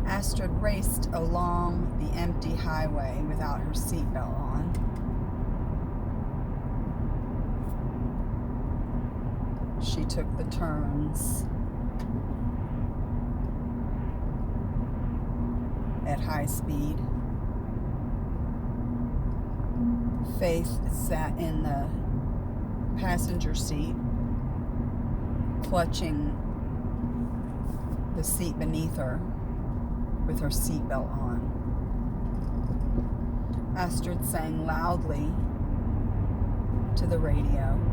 Astrid raced along the empty highway without her seatbelt on. She took the turns at high speed. Faith sat in the passenger seat, clutching the seat beneath her with her seatbelt on. Astrid sang loudly to the radio.